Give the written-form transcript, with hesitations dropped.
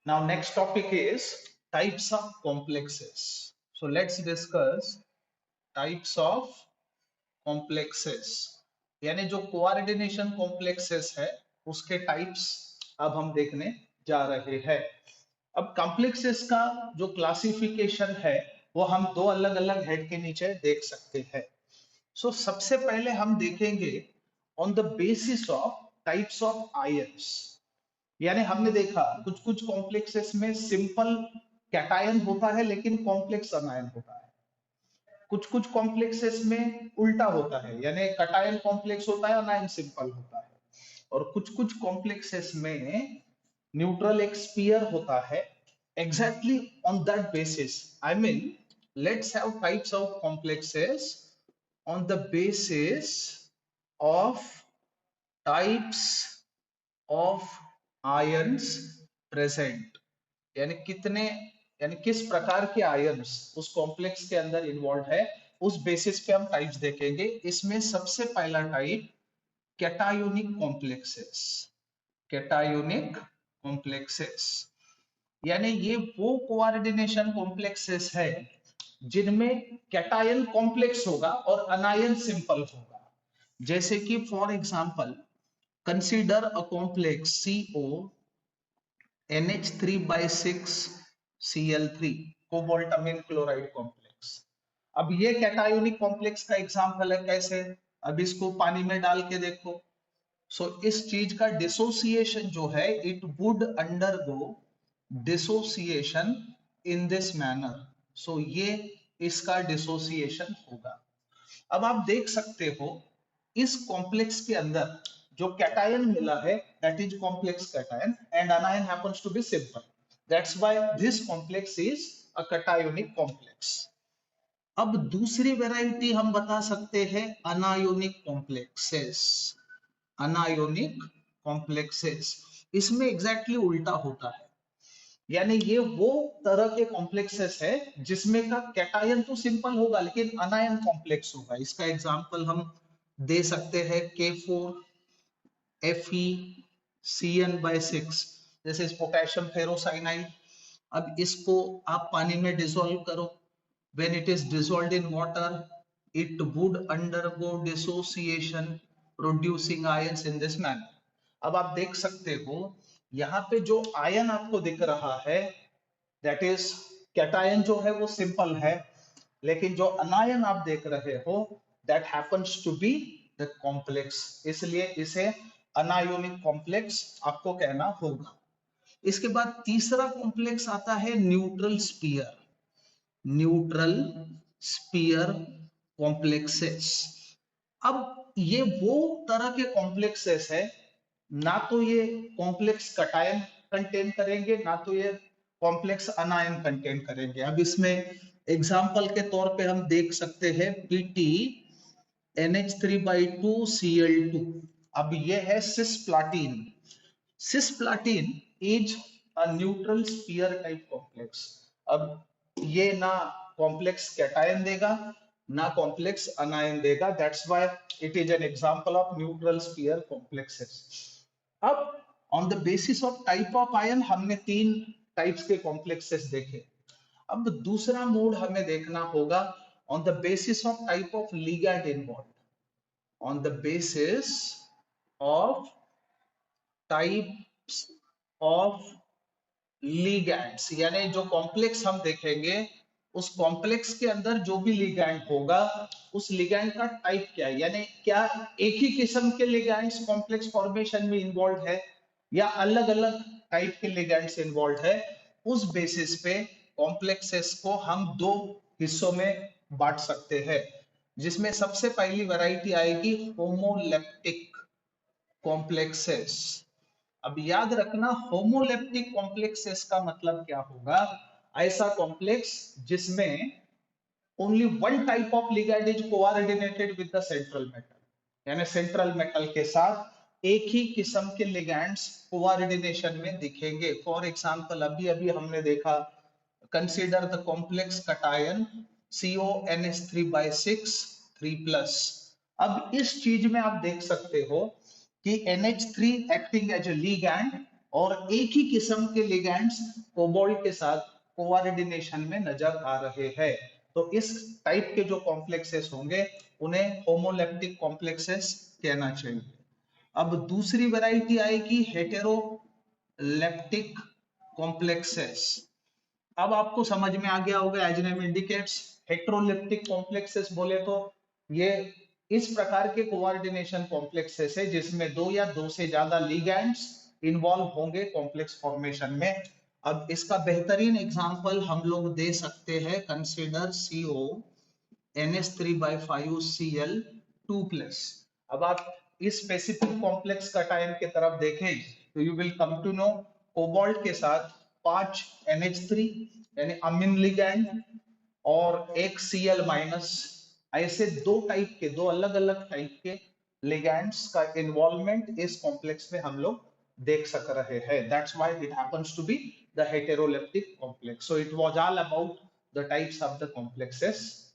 Now next topic is types of complexes. So let's discuss types of complexes. यानी जो coordination complexes है उसके types अब हम देखने जा रहे हैं। अब कॉम्प्लेक्सेस का जो क्लासिफिकेशन है वो हम दो अलग अलग हेड के नीचे देख सकते हैं। सो सबसे पहले हम देखेंगे on the basis of types of ions. यानी हमने देखा कुछ कुछ कॉम्प्लेक्सेस में सिंपल कैटायन होता है लेकिन कॉम्प्लेक्स अनायन होता है। कुछ कुछ कॉम्प्लेक्सेस में उल्टा होता है, यानी कैटायन कॉम्प्लेक्स होता है अनायन सिंपल होता है। और कुछ कुछ कॉम्प्लेक्सेस में न्यूट्रल एक स्फीयर होता है। Exactly on that basis I mean let's have types of complexes on the basis of types of ions present। यानी कितने, यानी किस प्रकार के आयन्स उस कॉम्प्लेक्स के अंदर इन्वॉल्व है, उस बेसिस पे हम टाइप्स देखेंगे। इसमें सबसे पहला type cationic complexes. Cationic complexes यानी ये वो कोऑर्डिनेशन कॉम्प्लेक्सेस है जिनमें कैटायन कॉम्प्लेक्स होगा और अनायन सिंपल होगा। जैसे कि for example consider a complex CO NH3/6Cl3 cobaltammine chloride complex. अब ये कैटायोनिक कॉम्प्लेक्स का एग्जांपल है। कैसे? अब इसको पानी में डाल के देखो। सो इस चीज का डिसोसिएशन जो है it would undergo dissociation in this manner. So ये इसका डिसोसिएशन होगा। अब आप देख सकते हो इस कॉम्प्लेक्स के अंदर जो कैटायन मिला है that is complex cation and anion happens to be simple. That's why this complex is a cationic complex. अब दूसरी वैरायटी हम बता सकते हैं अनायोनिक कॉम्प्लेक्सेस। अनायोनिक कॉम्प्लेक्सेस इसमें एग्जैक्टली उल्टा होता है। यानी ये वो तरह के कॉम्प्लेक्सेस है जिसमें का कैटायन तो सिंपल होगा लेकिन अनायन कॉम्प्लेक्स होगा। इसका एग्जांपल हम दे सकते हैं K4FeCN/6, जैसे पोटेशियम फेरोसाइनाइड। अब इसको आप पानी में डिसॉल्व करो। when it is dissolved in water it would undergo dissociation producing ions in this manner। अब आप देख सकते हो यहाँ पे जो आयन आपको दिख रहा है दैट इज कैटायन जो है वो सिंपल है, लेकिन जो अनायन आप देख रहे हो that happens to be the complex, इसलिए इसे अनायोनिक कॉम्प्लेक्स आपको कहना होगा। इसके बाद तीसरा कॉम्प्लेक्स आता है neutral sphere. Neutral sphere complexes. अब ये वो तरह के कॉम्प्लेक्सेस है, ना तो ये कॉम्प्लेक्स कैटायन कंटेन करेंगे ना तो ये कॉम्प्लेक्स अनायन कंटेन करेंगे। अब इसमें एग्जांपल के तौर पे हम देख सकते हैं PT NH3/2Cl2। अब ये है cisplatin. Cisplatin is a neutral sphere type complex. अब ये ना कॉम्प्लेक्स कैटायन देगा ना कॉम्प्लेक्स अनायन देगा। That's why it is an example of neutral sphere complexes. अब on the basis of type of ion हमने तीन टाइप्स के कॉम्प्लेक्सेस देखे। अब दूसरा मोड हमें देखना होगा on the basis of type of ligand involve. On the basis of types of ligands, यानी जो कॉम्प्लेक्स हम देखेंगे उस कॉम्प्लेक्स के अंदर जो भी लिगैंड होगा उस लिगैंड का टाइप क्या है। यानी क्या एक ही किस्म के लिगैंड्स कॉम्प्लेक्स फॉर्मेशन में इन्वॉल्व है या अलग अलग टाइप के लिगैंड्स इन्वॉल्व है। उस बेसिस पे कॉम्प्लेक्सेस को हम दो हिस्सों में बांट सकते हैं, जिसमें सबसे पहली वैरायटी आएगी होमोलेप्टिक कॉम्प्लेक्सेस। अब याद रखना होमोलेप्टिक कॉम्प्लेक्सेस का मतलब क्या होगा। ऐसा कॉम्प्लेक्स जिसमें only one type of ligand is coordinated with the central metal. यानी सेंट्रल मेटल के साथ एक ही किस्म के लिगैंड्स कोऑर्डिनेशन में दिखेंगे। फॉर एग्जांपल अभी अभी हमने देखा consider the complex cation CONH3/6 3+। अब इस चीज में आप देख सकते हो कि NH3 acting as a ligand और एक ही किस्म के लिगैंड्स कोबाल्ट के साथ कोऑर्डिनेशन में नजर आ रहे हैं। तो इस टाइप के जो कॉम्प्लेक्सेस होंगे उन्हें होमोलेप्टिक कॉम्प्लेक्सेस कहना चाहिए। अब दूसरी वैरायटी आएगी हेटेरोलेप्टिक कॉम्प्लेक्सेस। अब आपको समझ में आ गया होगा, as name indicates heteroleptic complexes बोले तो ये इस प्रकार के कोऑर्डिनेशन कॉम्प्लेक्सेस है जिसमें दो या दो से ज्यादा लिगैंड्स इन्वॉल्व होंगे कॉम्प्लेक्स फॉर्मेशन में। अब इसका बेहतरीन एग्जांपल हम लोग दे सकते हैं, कंसीडर CO NH3/5Cl2+। अब आप इस स्पेसिफिक कॉम्प्लेक्स कटायन की तरफ देखें तो you will come to know cobalt के साथ 5 NH3 यानी अमीन लिगैंड और एक Cl-, ऐसे दो अलग अलग टाइप के लिगैंड्स का इन्वॉल्वमेंट इस कॉम्प्लेक्स में हम लोग देख सक रहे हैं। That's why it happens to be the heteroleptic complex. So it was all about the types of the complexes.